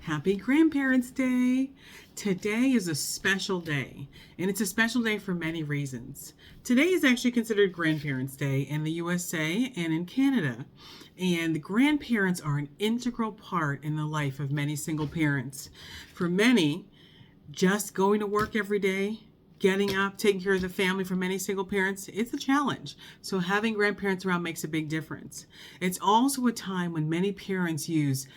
Happy Grandparents' Day! Today is a special day, and it's a special day for many reasons. Today is actually considered Grandparents' Day in the USA and in Canada, and the grandparents are an integral part in the life of many single parents. For many, just going to work every day, getting up, taking care of the family for many single parents, it's a challenge. So having grandparents around makes a big difference. It's also a time when many parents use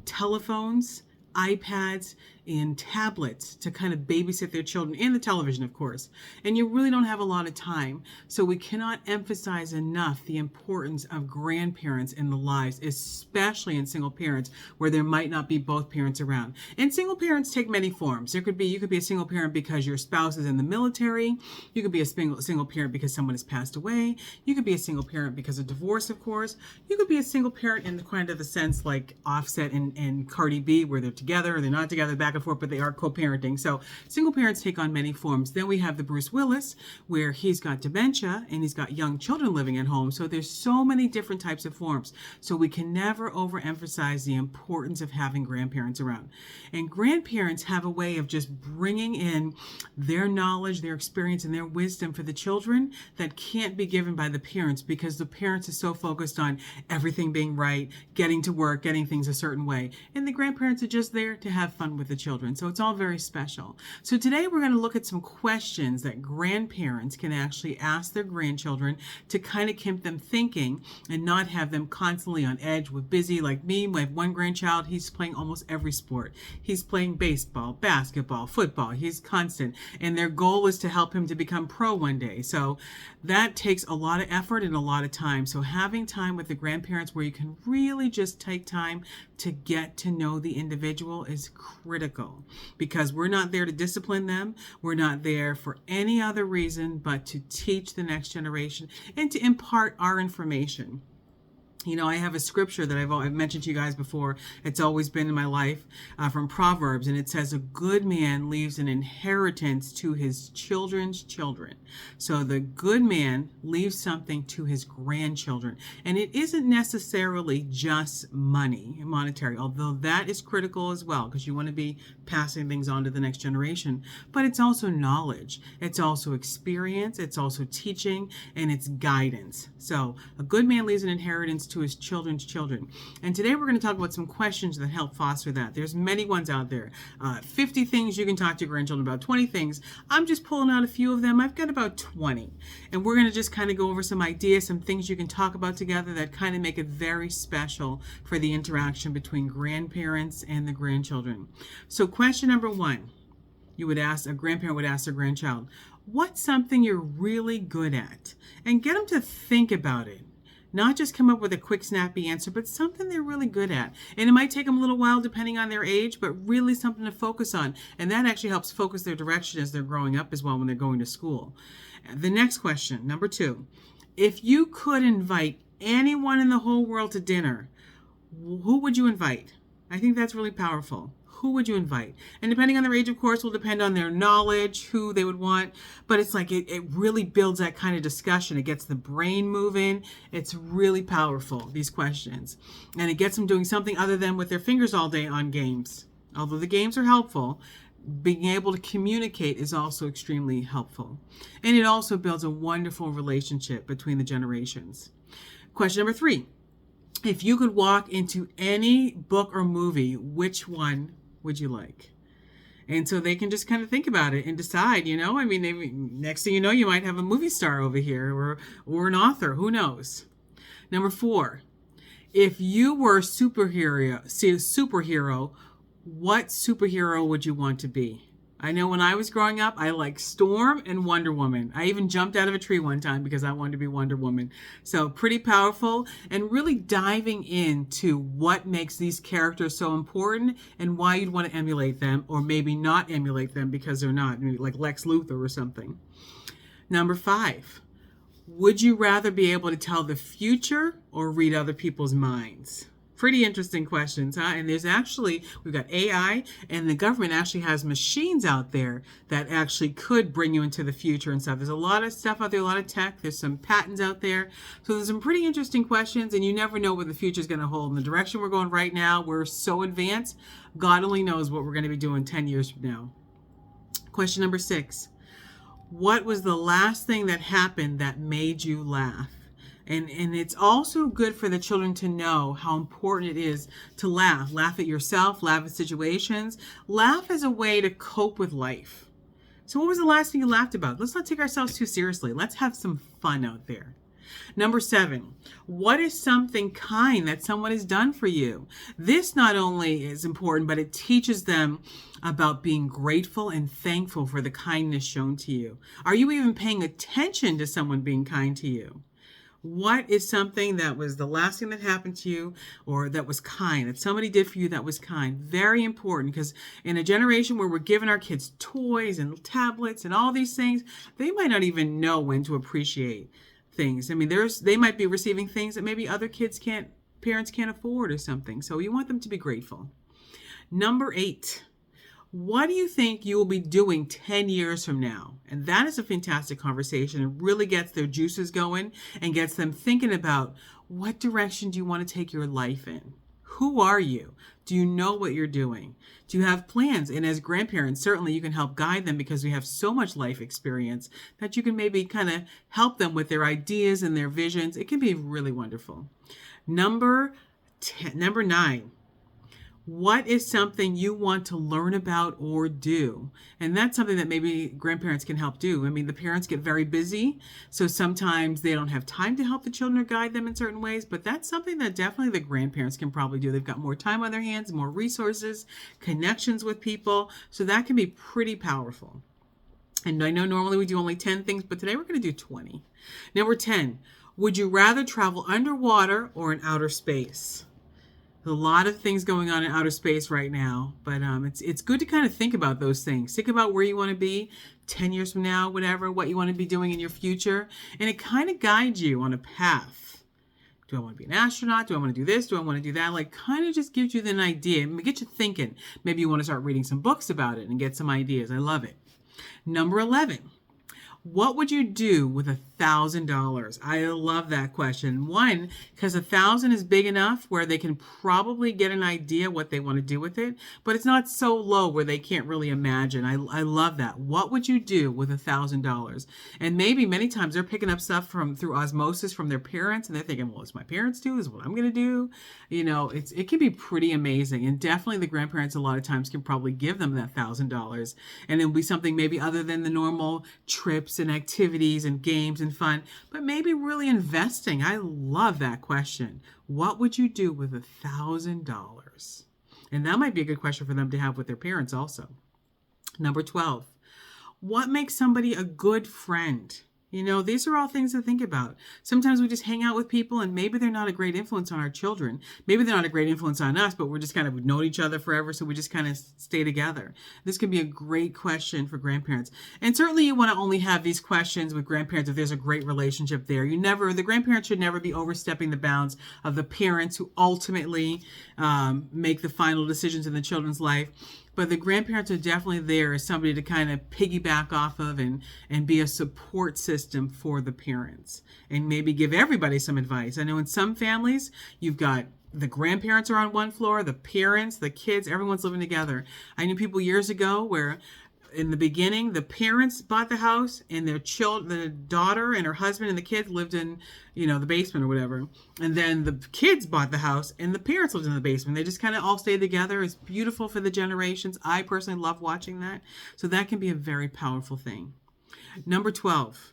telephones, iPads, and tablets to kind of babysit their children, and the television, of course. And you really don't have a lot of time. So we cannot emphasize enough the importance of grandparents in the lives, especially in single parents where there might not be both parents around. And single parents take many forms. You could be a single parent because your spouse is in the military. You could be a single parent because someone has passed away. You could be a single parent because of divorce, of course. You could be a single parent in the kind of the sense like Offset and Cardi B, where they're together or they're not together, back and forth, but they are co-parenting. So single parents take on many forms. Then we have the Bruce Willis, where he's got dementia and he's got young children living at home. So there's so many different types of forms. So we can never overemphasize the importance of having grandparents around. And grandparents have a way of just bringing in their knowledge, their experience, and their wisdom for the children that can't be given by the parents, because the parents are so focused on everything being right, getting to work, getting things a certain way. And the grandparents are just there to have fun with the children. So it's all very special. So today we're going to look at some questions that grandparents can actually ask their grandchildren to kind of keep them thinking and not have them constantly on edge with busy. Like me, I have one grandchild, he's playing almost every sport. He's playing baseball, basketball, football. He's constant. And their goal is to help him to become pro one day. So that takes a lot of effort and a lot of time. So having time with the grandparents where you can really just take time to get to know the individual is critical, because we're not there to discipline them. We're not there for any other reason but to teach the next generation and to impart our information. You know, I have a scripture that I've mentioned to you guys before. It's always been in my life, from Proverbs, and it says, a good man leaves an inheritance to his children's children. So the good man leaves something to his grandchildren. And it isn't necessarily just money, monetary, although that is critical as well, because you want to be passing things on to the next generation. But it's also knowledge. It's also experience. It's also teaching, and it's guidance. So a good man leaves an inheritance to his children's children. And today we're going to talk about some questions that help foster that. There's many ones out there. 50 things you can talk to your grandchildren about, 20 things. I'm just pulling out a few of them. I've got about 20. And we're going to just kind of go over some ideas, some things you can talk about together that kind of make it very special for the interaction between grandparents and the grandchildren. So question number one, a grandparent would ask their grandchild, what's something you're really good at? And get them to think about it. Not just come up with a quick, snappy answer, but something they're really good at. And it might take them a little while depending on their age, but really something to focus on. And that actually helps focus their direction as they're growing up as well when they're going to school. The next question, number two, if you could invite anyone in the whole world to dinner, who would you invite? I think that's really powerful. Who would you invite? And depending on their age, of course, will depend on their knowledge, who they would want. But it's like it really builds that kind of discussion. It gets the brain moving. It's really powerful, these questions. And it gets them doing something other than with their fingers all day on games. Although the games are helpful, being able to communicate is also extremely helpful. And it also builds a wonderful relationship between the generations. Question number three. If you could walk into any book or movie, which one would you like? And so they can just kind of think about it and decide, you know, I mean, next thing you know, you might have a movie star over here or an author, who knows? Number four, if you were a superhero, what superhero would you want to be? I know when I was growing up, I liked Storm and Wonder Woman. I even jumped out of a tree one time because I wanted to be Wonder Woman. So pretty powerful, and really diving into what makes these characters so important and why you'd want to emulate them, or maybe not emulate them because they're not, maybe like Lex Luthor or something. Number five, would you rather be able to tell the future or read other people's minds? Pretty interesting questions, huh? And we've got AI, and the government actually has machines out there that actually could bring you into the future and stuff. There's a lot of stuff out there, a lot of tech. There's some patents out there. So there's some pretty interesting questions, and you never know what the future is going to hold. In the direction we're going right now, we're so advanced. God only knows what we're going to be doing 10 years from now. Question number 6. What was the last thing that happened that made you laugh? And it's also good for the children to know how important it is to laugh. Laugh at yourself, laugh at situations. Laugh as a way to cope with life. So what was the last thing you laughed about? Let's not take ourselves too seriously. Let's have some fun out there. Number 7, what is something kind that someone has done for you? This not only is important, but it teaches them about being grateful and thankful for the kindness shown to you. Are you even paying attention to someone being kind to you? What is something that was the last thing that happened to you, or that was kind, that somebody did for you that was kind? Very important, because in a generation where we're giving our kids toys and tablets and all these things, they might not even know when to appreciate things. I mean, they might be receiving things that maybe other parents can't afford or something. So you want them to be grateful. Number 8. What do you think you will be doing 10 years from now? And that is a fantastic conversation. It really gets their juices going and gets them thinking about, what direction do you want to take your life in? Who are you? Do you know what you're doing? Do you have plans? And as grandparents, certainly you can help guide them, because we have so much life experience that you can maybe kind of help them with their ideas and their visions. It can be really wonderful. Number 9. What is something you want to learn about or do? And that's something that maybe grandparents can help do. I mean, the parents get very busy, so sometimes they don't have time to help the children or guide them in certain ways, but that's something that definitely the grandparents can probably do. They've got more time on their hands, more resources, connections with people, so that can be pretty powerful. And I know normally we do only 10 things, but today we're going to do 20. Number 10, would you rather travel underwater or in outer space? A lot of things going on in outer space right now, but it's good to kind of think about those things. Think about where you want to be 10 years from now, whatever, what you want to be doing in your future, and it kind of guides you on a path. Do I want to be an astronaut? Do I want to do this? Do I want to do that? Like, kind of just gives you an idea, get you thinking. Maybe you want to start reading some books about it and get some ideas. I love it. Number 11. What would you do with $1,000? I love that question. One, because 1,000 is big enough where they can probably get an idea what they want to do with it, but it's not so low where they can't really imagine. I love that. What would you do with $1,000? And maybe many times they're picking up stuff through osmosis from their parents, and they're thinking, well, it's my parents do, this is what I'm going to do. You know, it can be pretty amazing. And definitely the grandparents a lot of times can probably give them that $1,000. And it'll be something maybe other than the normal trips and activities and games and fun, but maybe really investing. I love that question. What would you do with $1,000? And that might be a good question for them to have with their parents also. Number 12, what makes somebody a good friend? You know, these are all things to think about. Sometimes we just hang out with people and maybe they're not a great influence on our children. Maybe they're not a great influence on us, but we're just kind of, we've known each other forever, so we just kind of stay together. This could be a great question for grandparents. And certainly you want to only have these questions with grandparents if there's a great relationship there. The grandparents should never be overstepping the bounds of the parents who ultimately make the final decisions in the children's life. But the grandparents are definitely there as somebody to kind of piggyback off of and be a support system for the parents and maybe give everybody some advice. I know in some families, you've got the grandparents are on one floor, the parents, the kids, everyone's living together. I knew people years ago where in the beginning, the parents bought the house and their the daughter and her husband and the kids lived in, the basement or whatever. And then the kids bought the house and the parents lived in the basement. They just kind of all stayed together. It's beautiful for the generations. I personally love watching that. So that can be a very powerful thing. Number 12.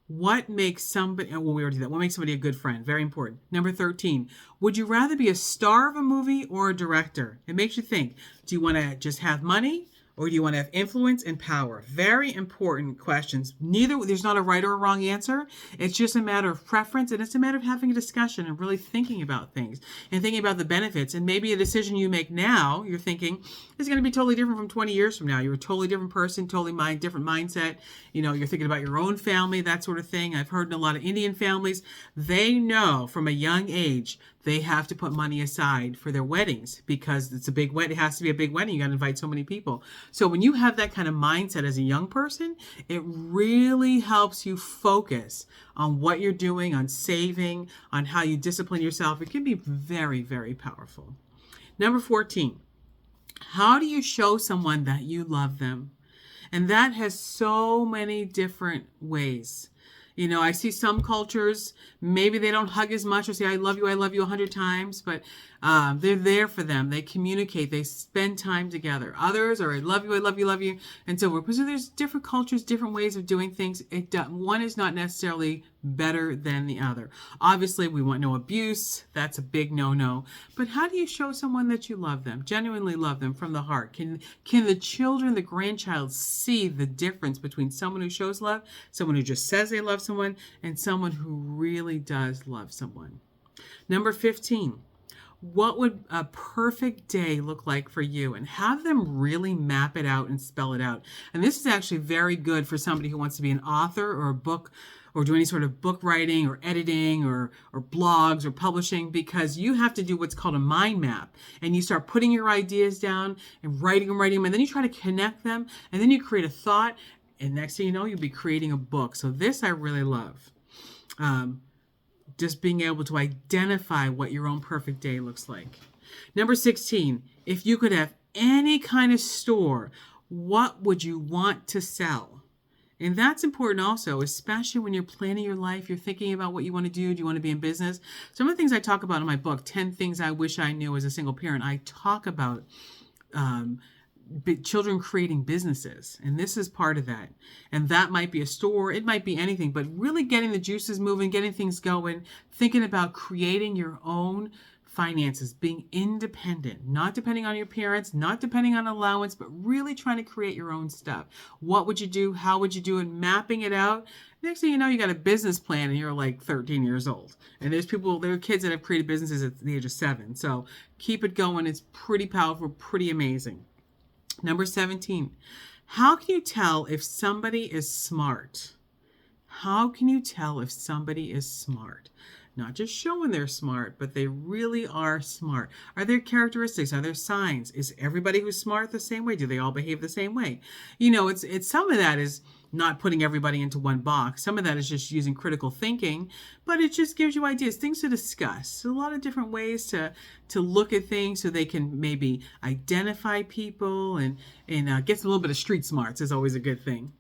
What makes somebody, well, we already did that. What makes somebody a good friend? Very important. Number 13. Would you rather be a star of a movie or a director? It makes you think. Do you want to just have money? Or do you want to have influence and power? Very important questions. There's not a right or a wrong answer. It's just a matter of preference, and it's a matter of having a discussion and really thinking about things and thinking about the benefits. And maybe a decision you make now, you're thinking, is going to be totally different from 20 years from now. You're a totally different person, different mindset. You're thinking about your own family, that sort of thing. I've heard in a lot of Indian families, they know from a young age They have to put money aside for their weddings because it's a big wedding. It has to be a big wedding. You got to invite so many people. So when you have that kind of mindset as a young person, it really helps you focus on what you're doing, on saving, on how you discipline yourself. It can be very, very powerful. Number 14, how do you show someone that you love them? And that has so many different ways. You know, I see some cultures, maybe they don't hug as much or say, I love you 100 times, but they're there for them. They communicate, they spend time together. Others are, I love you, I love you, love you, and so forth. So there's different cultures, different ways of doing things. One is not necessarily better than the other. Obviously, we want no abuse. That's a big no-no. But how do you show someone that you love them, genuinely love them from the heart? Can the children, the grandchild, see the difference between someone who shows love, someone who just says they love someone, and someone who really does love someone? Number 15. What would a perfect day look like for you? And have them really map it out and spell it out. And this is actually very good for somebody who wants to be an author or a book or do any sort of book writing or editing or blogs or publishing, because you have to do what's called a mind map. And you start putting your ideas down and writing them, and then you try to connect them, and then you create a thought, and next thing you know, you'll be creating a book. So this I really love. Just being able to identify what your own perfect day looks like. Number 16, if you could have any kind of store, what would you want to sell? And that's important also, especially when you're planning your life, you're thinking about what you want to do. Do you want to be in business? Some of the things I talk about in my book, 10 Things I Wish I Knew as a Single Parent, I talk about children creating businesses, and this is part of that. And that might be a store, it might be anything, but really getting the juices moving, getting things going, thinking about creating your own finances, being independent, not depending on your parents, not depending on allowance, but really trying to create your own stuff. What would you do? How would you do it? Mapping it out. Next thing you know, you got a business plan and you're like 13 years old. And there are kids that have created businesses at the age of 7. So keep it going. It's pretty powerful, pretty amazing. Number 17, how can you tell if somebody is smart? How can you tell if somebody is smart? Not just showing they're smart, but they really are smart. Are there characteristics? Are there signs? Is everybody who's smart the same way? Do they all behave the same way? You know, it's some of that is not putting everybody into one box. Some of that is just using critical thinking, but it just gives you ideas, things to discuss. A lot of different ways to look at things so they can maybe identify people and gets a little bit of street smarts is always a good thing.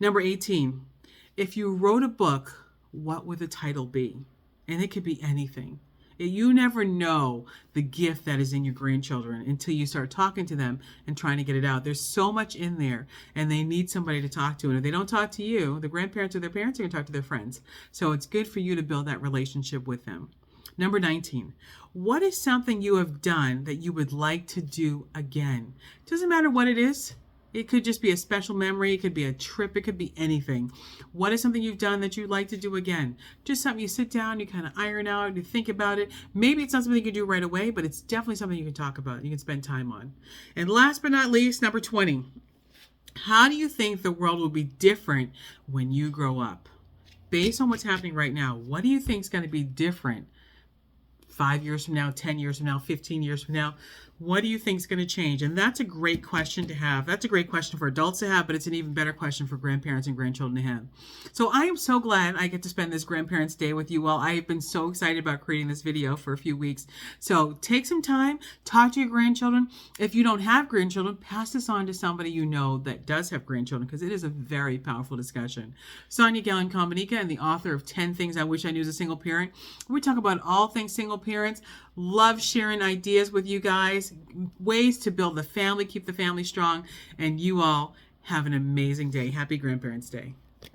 Number 18, if you wrote a book, what would the title be? And it could be anything. You never know the gift that is in your grandchildren until you start talking to them and trying to get it out. There's so much in there, and they need somebody to talk to. And if they don't talk to you, the grandparents or their parents are going to talk to their friends. So it's good for you to build that relationship with them. Number 19, what is something you have done that you would like to do again? Doesn't matter what it is. It could just be a special memory. It could be a trip. It could be anything. What is something you've done that you'd like to do again? Just something you sit down, you kind of iron out, you think about it. Maybe it's not something you can do right away, but it's definitely something you can talk about, you can spend time on. And last but not least, number 20, how do you think the world will be different when you grow up? Based on what's happening right now, what do you think is going to be different 5 years from now, 10 years from now, 15 years from now? What do you think is going to change? And that's a great question to have. That's a great question for adults to have, but it's an even better question for grandparents and grandchildren to have. So I am so glad I get to spend this Grandparents' Day with you all. I have been so excited about creating this video for a few weeks. So take some time, talk to your grandchildren. If you don't have grandchildren, pass this on to somebody you know that does have grandchildren, because it is a very powerful discussion. Sonia Gallon Komanika, and the author of 10 Things I Wish I Knew as a Single Parent. We talk about all things single parents. Love sharing ideas with you guys, ways to build the family, keep the family strong, and you all have an amazing day. Happy Grandparents' Day.